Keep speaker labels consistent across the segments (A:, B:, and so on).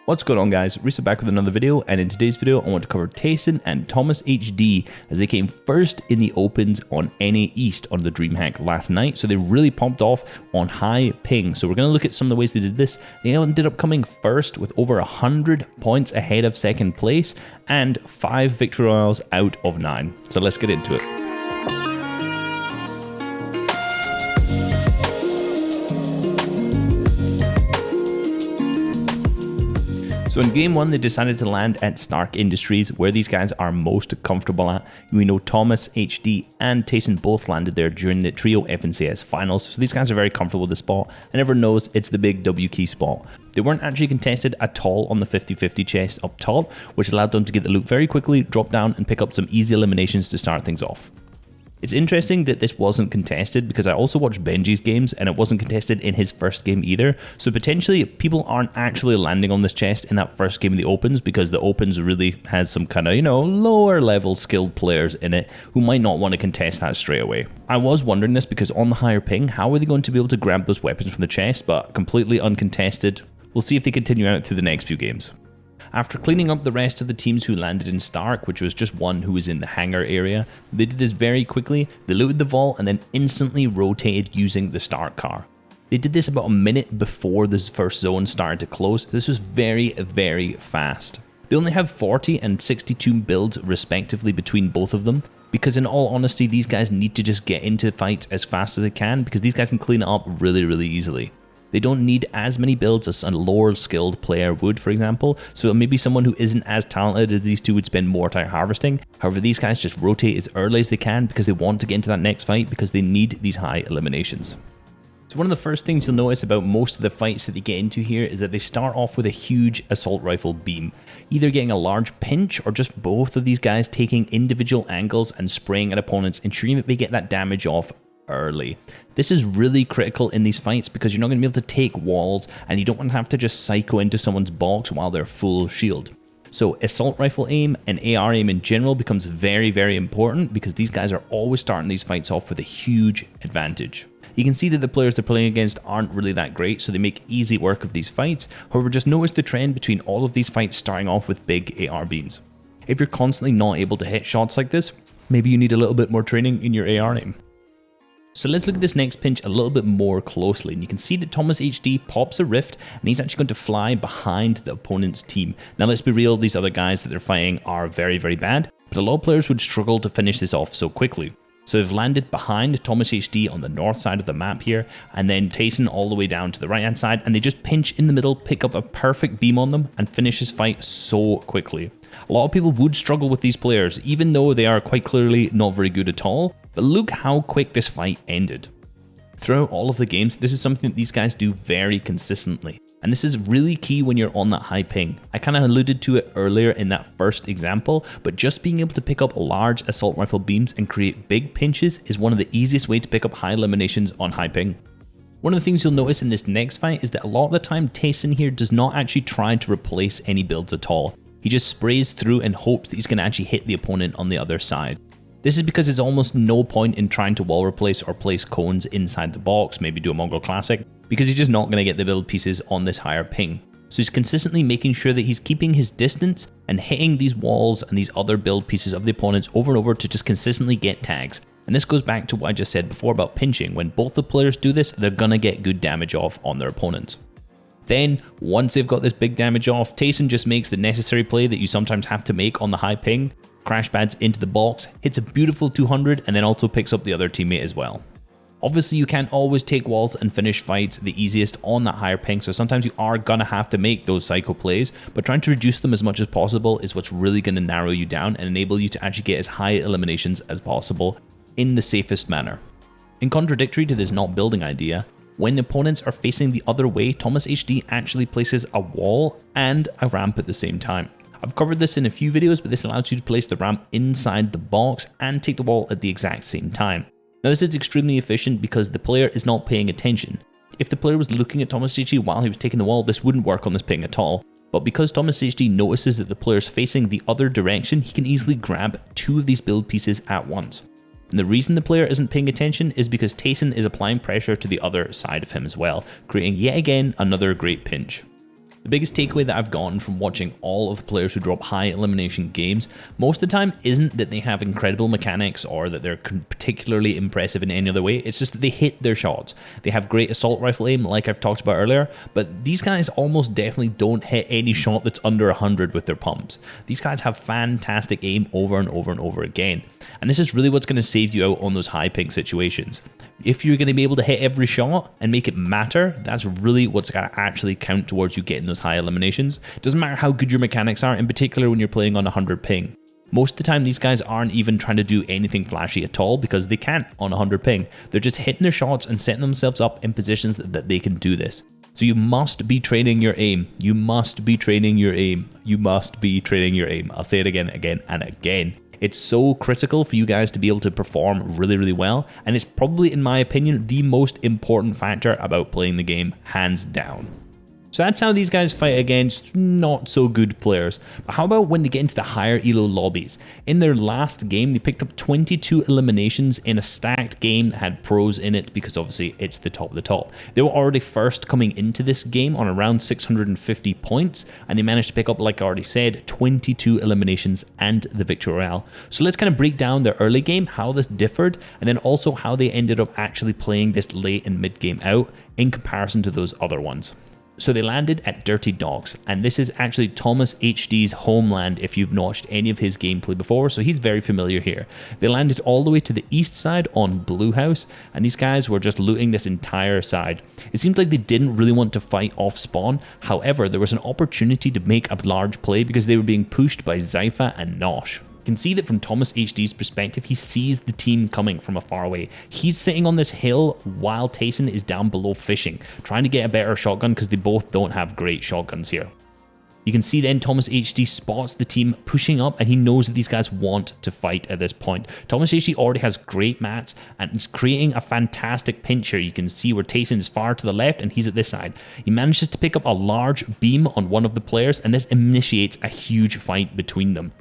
A: What's going on, guys? Reisshub back with another video, and in today's video I want to cover Tayson and ThomasHD as they came first in the opens on NAE East on the Dreamhack last night. So they really popped off on high ping. So we're going to look at some of the ways they did this. They ended up coming first with over 100 points ahead of second place and 5 victory royals out of 9. So let's get into it. So in game 1, they decided to land at Stark Industries, where these guys are most comfortable at. We know ThomasHD and Tayson both landed there during the Trio FNCS finals, so these guys are very comfortable with the spot, and everyone knows it's the big W key spot. They weren't actually contested at all on the 50-50 chest up top, which allowed them to get the loot very quickly, drop down, and pick up some easy eliminations to start things off. It's interesting that this wasn't contested because I also watched Benji's games and it wasn't contested in his first game either. So potentially people aren't actually landing on this chest in that first game of the opens because the opens really has some kind of, lower level skilled players in it who might not want to contest that straight away. I was wondering this because on the higher ping, how are they going to be able to grab those weapons from the chest, but completely uncontested? We'll see if they continue out through the next few games. After cleaning up the rest of the teams who landed in Stark, which was just one who was in the hangar area, they did this very quickly. They looted the vault and then instantly rotated using the Stark car. They did this about a minute before this first zone started to close. This was very, very fast. They only have 40 and 62 builds respectively between both of them, because in all honesty, these guys need to just get into fights as fast as they can because these guys can clean it up really, really easily. They don't need as many builds as a lower skilled player would, for example, so maybe someone who isn't as talented as these two would spend more time harvesting. However, these guys just rotate as early as they can because they want to get into that next fight because they need these high eliminations. So one of the first things you'll notice about most of the fights that they get into here is that they start off with a huge assault rifle beam, either getting a large pinch or just both of these guys taking individual angles and spraying at opponents, ensuring that they get that damage off early. This is really critical in these fights because you're not going to be able to take walls and you don't want to have to just psycho into someone's box while they're full shield. So assault rifle aim and AR aim in general becomes very, very important because these guys are always starting these fights off with a huge advantage. You can see that the players they're playing against aren't really that great, so they make easy work of these fights. However, just notice the trend between all of these fights starting off with big AR beams. If you're constantly not able to hit shots like this, maybe you need a little bit more training in your AR aim. So let's look at this next pinch a little bit more closely, and you can see that ThomasHD pops a rift and he's actually going to fly behind the opponent's team. Now let's be real, these other guys that they're fighting are very, very bad, but a lot of players would struggle to finish this off so quickly. So they've landed behind ThomasHD on the north side of the map here, and then Tayson all the way down to the right hand side, and they just pinch in the middle, pick up a perfect beam on them, and finish this fight so quickly. A lot of people would struggle with these players, even though they are quite clearly not very good at all, but look how quick this fight ended. Throughout all of the games, this is something that these guys do very consistently, and this is really key when you're on that high ping. I kind of alluded to it earlier in that first example, but just being able to pick up large assault rifle beams and create big pinches is one of the easiest ways to pick up high eliminations on high ping. One of the things you'll notice in this next fight is that a lot of the time Tayson here does not actually try to replace any builds at all. He just sprays through and hopes that he's going to actually hit the opponent on the other side. This is because there's almost no point in trying to wall replace or place cones inside the box, maybe do a Mongol Classic, because he's just not going to get the build pieces on this higher ping. So he's consistently making sure that he's keeping his distance and hitting these walls and these other build pieces of the opponents over and over to just consistently get tags. And this goes back to what I just said before about pinching. When both the players do this, they're going to get good damage off on their opponents. Then, once they've got this big damage off, Tayson just makes the necessary play that you sometimes have to make on the high ping, crash pads into the box, hits a beautiful 200, and then also picks up the other teammate as well. Obviously, you can't always take walls and finish fights the easiest on that higher ping, so sometimes you are going to have to make those psycho plays, but trying to reduce them as much as possible is what's really going to narrow you down and enable you to actually get as high eliminations as possible in the safest manner. In contradictory to this not building idea, when opponents are facing the other way, ThomasHD actually places a wall and a ramp at the same time. I've covered this in a few videos, but this allows you to place the ramp inside the box and take the wall at the exact same time. Now this is extremely efficient because the player is not paying attention. If the player was looking at ThomasHD while he was taking the wall, this wouldn't work on this ping at all. But because ThomasHD notices that the player is facing the other direction, he can easily grab 2 of these build pieces at once. And the reason the player isn't paying attention is because Tayson is applying pressure to the other side of him as well, creating yet again another great pinch. The biggest takeaway that I've gotten from watching all of the players who drop high elimination games most of the time isn't that they have incredible mechanics or that they're particularly impressive in any other way. It's just that they hit their shots. They have great assault rifle aim, like I've talked about earlier, but these guys almost definitely don't hit any shot that's under 100 with their pumps. These guys have fantastic aim over and over and over again. And this is really what's going to save you out on those high ping situations. If you're going to be able to hit every shot and make it matter, that's really what's going to actually count towards you getting those high eliminations. It doesn't matter how good your mechanics are, in particular when you're playing on 100 ping. Most of the time, these guys aren't even trying to do anything flashy at all because they can't on 100 ping. They're just hitting their shots and setting themselves up in positions that they can do this. So you must be training your aim. You must be training your aim. You must be training your aim. I'll say it again and again. It's so critical for you guys to be able to perform really, really well. And it's probably, in my opinion, the most important factor about playing the game, hands down. So that's how these guys fight against not so good players. But how about when they get into the higher elo lobbies? In their last game, they picked up 22 eliminations in a stacked game that had pros in it because obviously it's the top of the top. They were already first coming into this game on around 650 points, and they managed to pick up, like I already said, 22 eliminations and the Victory Royale. So let's kind of break down their early game, how this differed, and then also how they ended up actually playing this late and mid game out in comparison to those other ones. So they landed at Dirty Docks, and this is actually ThomasHD's homeland if you've watched any of his gameplay before, so he's very familiar here. They landed all the way to the east side on Blue House, and these guys were just looting this entire side. It seemed like they didn't really want to fight off spawn, however, there was an opportunity to make a large play because they were being pushed by Zypha and Nosh. You can see that from ThomasHD's perspective, he sees the team coming from afar away. He's sitting on this hill while Tayson is down below fishing, trying to get a better shotgun because they both don't have great shotguns here. You can see then ThomasHD spots the team pushing up and he knows that these guys want to fight at this point. ThomasHD already has great mats and is creating a fantastic pinch here. You can see where Tayson is far to the left and he's at this side. He manages to pick up a large beam on one of the players and this initiates a huge fight between them.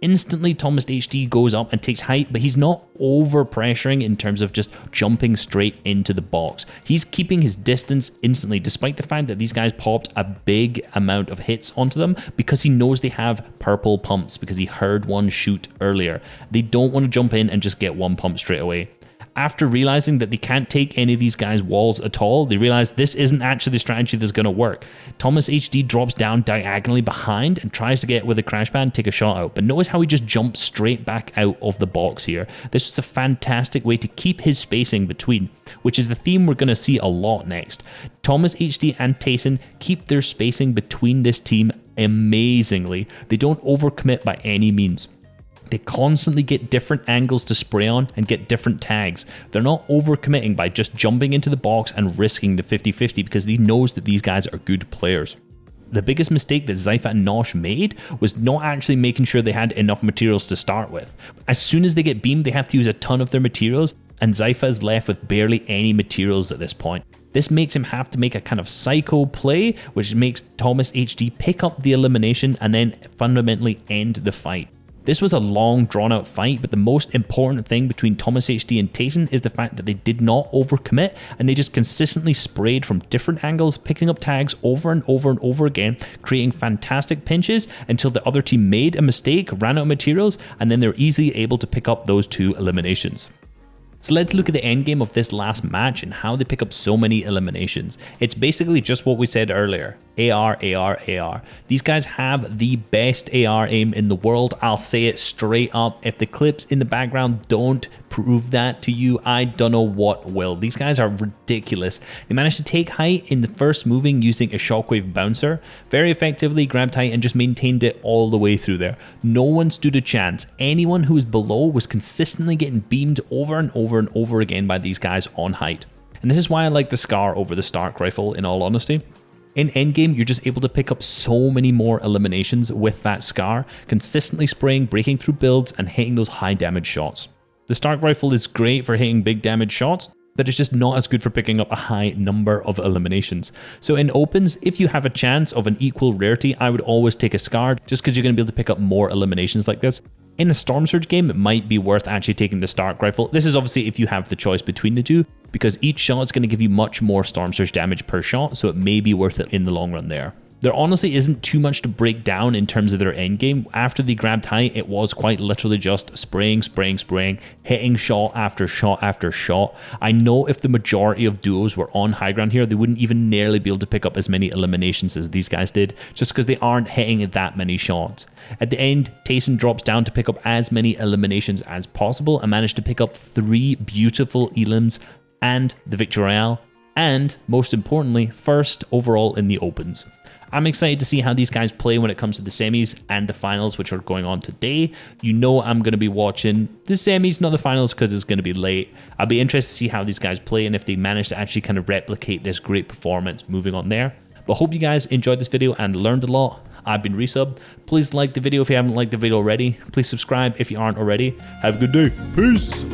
A: Instantly, ThomasHD goes up and takes height, but he's not over pressuring in terms of just jumping straight into the box. He's keeping his distance instantly, despite the fact that these guys popped a big amount of hits onto them because he knows they have purple pumps because he heard one shoot earlier. They don't want to jump in and just get one pump straight away. After realizing that they can't take any of these guys' walls at all, they realize this isn't actually the strategy that's going to work. ThomasHD drops down diagonally behind and tries to get with a crash pad and take a shot out. But notice how he just jumps straight back out of the box here. This is a fantastic way to keep his spacing between, which is the theme we're going to see a lot next. ThomasHD and Tayson keep their spacing between this team amazingly. They don't overcommit by any means. They constantly get different angles to spray on and get different tags. They're not overcommitting by just jumping into the box and risking the 50-50 because he knows that these guys are good players. The biggest mistake that Zypha and Nosh made was not actually making sure they had enough materials to start with. As soon as they get beamed, they have to use a ton of their materials, and Zypha is left with barely any materials at this point. This makes him have to make a kind of psycho play, which makes ThomasHD pick up the elimination and then fundamentally end the fight. This was a long, drawn-out fight, but the most important thing between ThomasHD and Tayson is the fact that they did not overcommit, and they just consistently sprayed from different angles, picking up tags over and over and over again, creating fantastic pinches until the other team made a mistake, ran out of materials, and then they're easily able to pick up those two eliminations. So let's look at the endgame of this last match and how they pick up so many eliminations. It's basically just what we said earlier. AR, AR, AR. These guys have the best AR aim in the world. I'll say it straight up. If the clips in the background don't prove that to you, I don't know what will. These guys are ridiculous. They managed to take height in the first moving using a shockwave bouncer. Very effectively grabbed height and just maintained it all the way through there. No one stood a chance. Anyone who was below was consistently getting beamed over and over and over again by these guys on height. And this is why I like the Scar over the Stark rifle, in all honesty. In endgame, you're just able to pick up so many more eliminations with that Scar, consistently spraying, breaking through builds, and hitting those high damage shots. The Stark rifle is great for hitting big damage shots, but it's just not as good for picking up a high number of eliminations. So in opens, if you have a chance of an equal rarity, I would always take a Scar, just because you're going to be able to pick up more eliminations like this. In a Storm Surge game, it might be worth actually taking the Stark rifle. This is obviously if you have the choice between the two, because each shot is going to give you much more Storm Surge damage per shot, so it may be worth it in the long run there. There honestly isn't too much to break down in terms of their end game. After they grabbed high, it was quite literally just spraying, hitting shot after shot after shot. I know if the majority of duos were on high ground here, they wouldn't even nearly be able to pick up as many eliminations as these guys did, just because they aren't hitting that many shots. At the end, Tayson drops down to pick up as many eliminations as possible and managed to pick up 3 beautiful elims and the Victory Royale, and most importantly, first overall in the Opens. I'm excited to see how these guys play when it comes to the semis and the finals, which are going on today. You know I'm going to be watching the semis, not the finals, because it's going to be late. I'll be interested to see how these guys play and if they manage to actually kind of replicate this great performance moving on there. But hope you guys enjoyed this video and learned a lot. I've been Reisshub. Please like the video if you haven't liked the video already. Please subscribe if you aren't already. Have a good day. Peace.